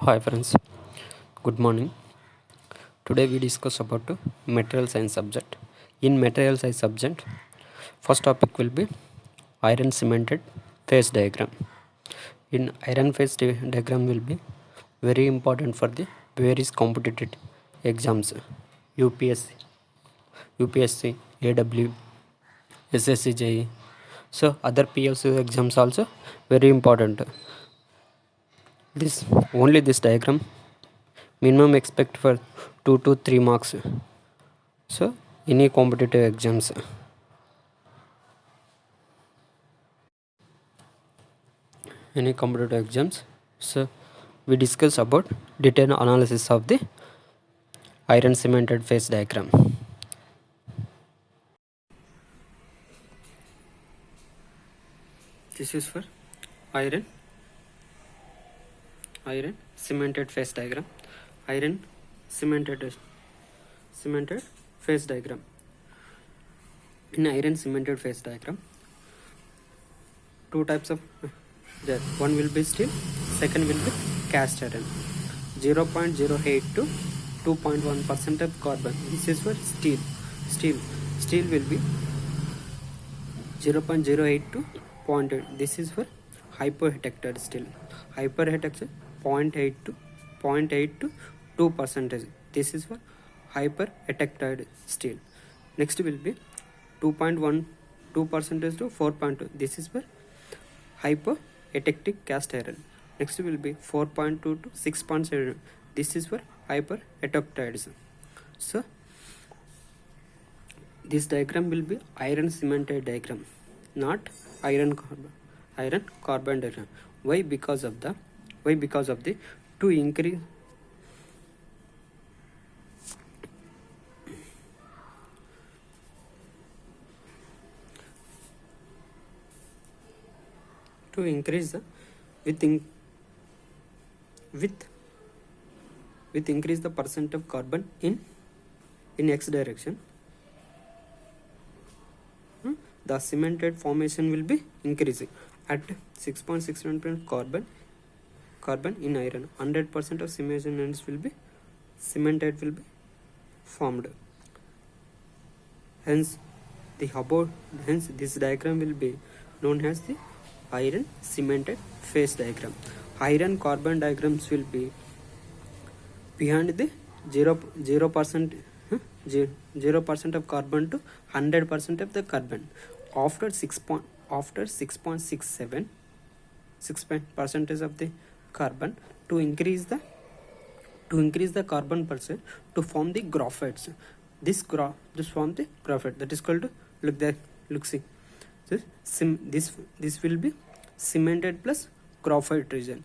Hi friends, good morning. Today we discuss about material science subject. In material science subject, first topic will be iron cemented phase diagram. In iron phase diagram will be very important for the various competitive exams, UPSC, UPSC, AW, SSC JE. So other PSU exams also very important. This only this diagram minimum expect for 2 to 3 marks. So any competitive exams, so we discuss about detailed analysis of the iron cemented phase diagram. This is for iron cemented phase diagram. Iron cemented phase diagram. In iron cemented phase diagram, two types of there. One will be steel, second will be cast iron. 0.08 to 2.1% of carbon. This is for steel. Steel will be 0.08 to 0.8. This is for hyperheterocyclic steel. Hyperheterocyclic 0.8 to 2%. This is for hyperheterocyclic steel. Next will be 2.12% to 4.2. This is for hyperheterocyclic cast iron. Next will be 4.2 to 6.7. This is for hyperheterocyclic. So this diagram will be iron cemented diagram, not iron carbon diagram. Why? Because of the to increase the with increase the percent of carbon in x direction, the cemented formation will be increasing at 6.69% carbon in iron. 100% of cemented will be formed. Hence this diagram will be known as the iron cemented phase diagram. Iron carbon diagrams will be behind the 0% of carbon to 100% of the carbon. After 6.67 6% of the carbon, to increase the carbon percent to form the graphites. This form the graphite, that is called see this will be cemented plus graphite region.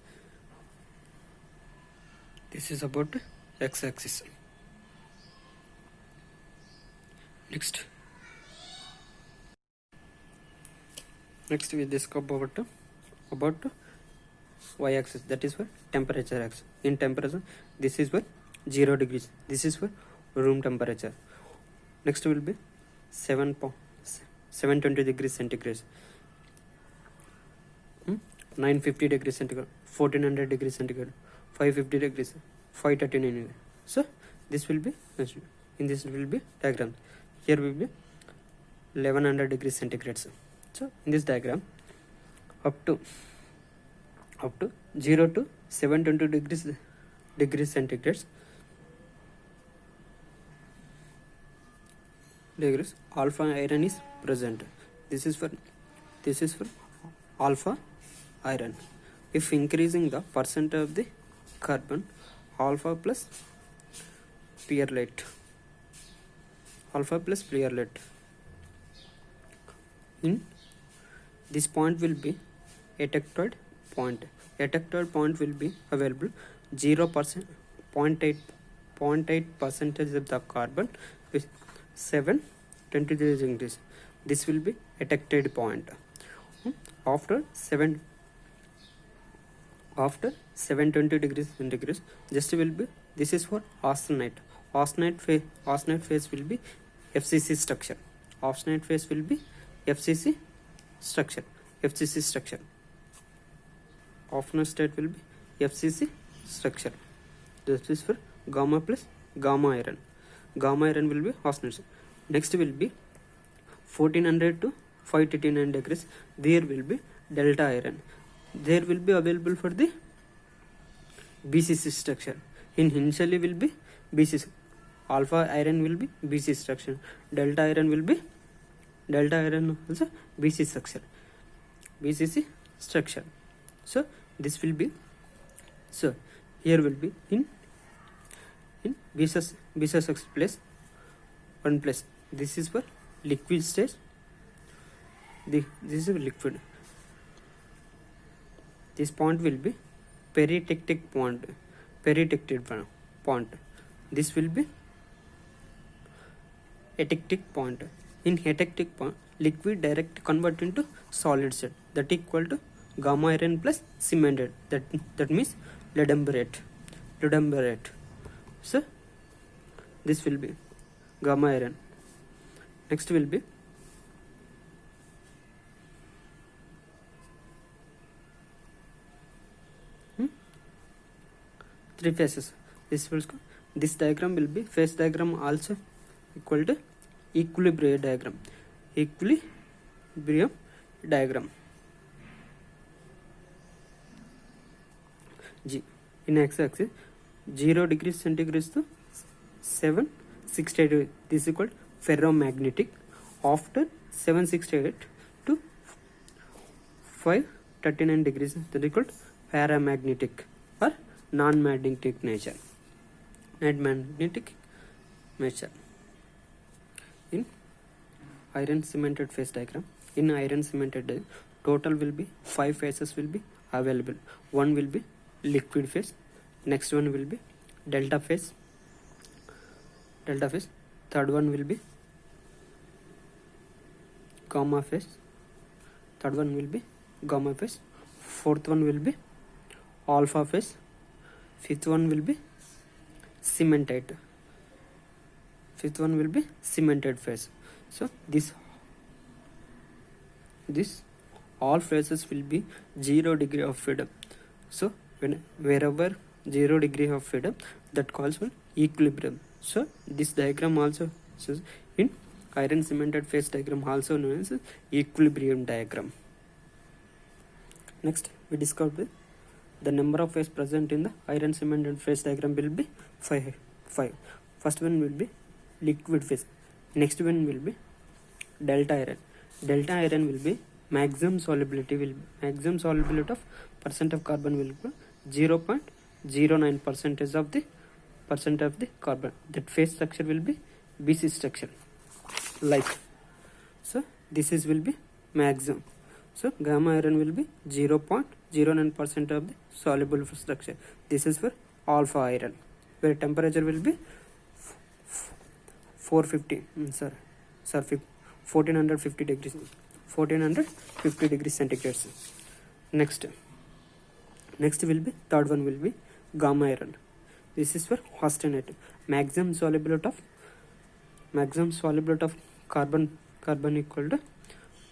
This is about x-axis. Next we discuss about y-axis, that is for temperature axis. In temperature, this is for 0 degrees. This is for room temperature. Next will be 720 degrees centigrade, 950 degrees centigrade, 1400 degrees centigrade, 550 degrees, 539 degrees. So this will be in this will be diagram. Here will be 1100 degrees centigrade. So in this diagram, up to 0 to 720 degrees centigrade, alpha iron is present. This is for alpha iron. If increasing the percent of the carbon, alpha plus perlite, in this point will be ejected point. Ejected point will be available 0%, 0.8 percentage of the carbon with 720 degrees. This will be ejected point. After 720 degrees centigrade, just will be, this is for austenite. Austenite phase will be FCC structure. Austenite phase will be FCC structure. Austenite state will be FCC structure. This is for gamma plus gamma iron. Gamma iron will be hostness. Next will be 1400 to 539 degrees. There will be delta iron. There will be available for the BCC structure. Initially will be BCC. Alpha iron will be BC structure. Delta iron will be also BC structure. BCC structure. So this will be, so here will be in BC place 1 place. This is for liquid stage. This is liquid. This point will be peritectic point. This will be atectic point. In atectic point, liquid direct convert into solid state. That equal to gamma iron plus cemented. That means ludumbrate. So this will be gamma iron. Next will be three phases. This diagram will be phase diagram also equal to equilibrium diagram. G in x-axis 0 degrees centigrade to 768. This is equal to ferromagnetic. After 768 to 539 degrees, that is equal to paramagnetic or non-magnetic nature. In iron cemented phase diagram, total will be 5 phases will be available. One will be liquid phase. Next one will be delta phase. Third one will be gamma phase. Fourth one will be alpha phase. Fifth one will be cementite. Cemented phase. So this all phases will be 0 degree of freedom. So wherever 0 degree of freedom, that calls for equilibrium. So this diagram also says in iron cemented phase diagram, also known as equilibrium diagram. Next we discovered the number of phases present in the iron cemented phase diagram will be 5. First one will be liquid phase. Next one will be delta iron. Delta iron will be maximum solubility of percent of carbon will be 0.09% of the carbon. That phase structure will be BC structure. Like so, this is will be maximum. So gamma iron will be 0.09% of the soluble structure. This is for alpha iron, where temperature will be 1450 degrees centigrade. Next will be third one will be gamma iron. This is for austenite. Maximum solubility of carbon equal to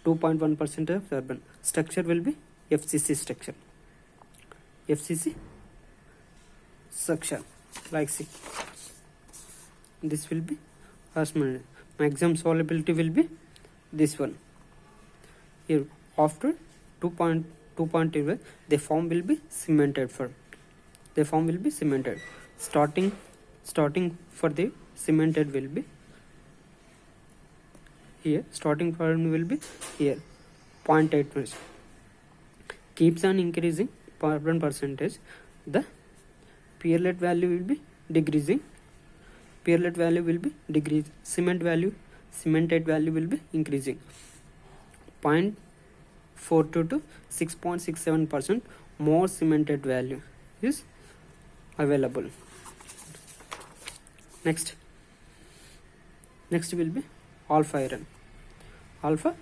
2.1% of carbon. Structure will be FCC structure. Like see. This will be austenite. Maximum solubility will be this one. Here after 2.2, the form will be cemented. Starting for the cemented will be here. Starting point will be here 0.8. Keeps on increasing carbon percentage. The peerlet value will be decreasing. Cemented value will be increasing. 0.42 to 6.67% more cemented value is available. Next will be alpha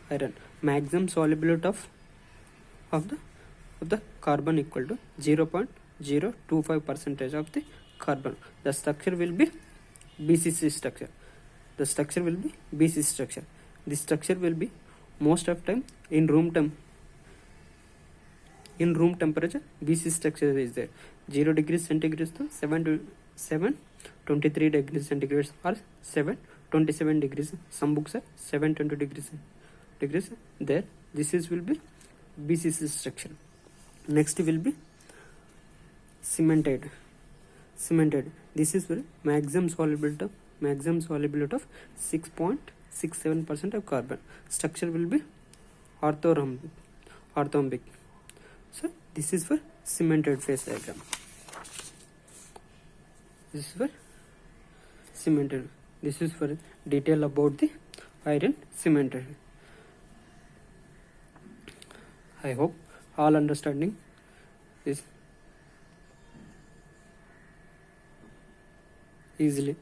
iron. Maximum solubility of the carbon equal to 0.025% of the carbon. The structure will be BCC structure. This structure will be most of time in room In room temperature, BC structure is there. 0 degrees centigrade to 23 degrees centigrade or 27 degrees. Some books are 720 degrees there. This is will be BC structure. Next will be cementite. This is where maximum solubility of 6.67% of carbon. Structure will be orthorhombic. So this is for cemented phase diagram. This is for cemented. This is for detail about the iron cemented. I hope all understanding is easily.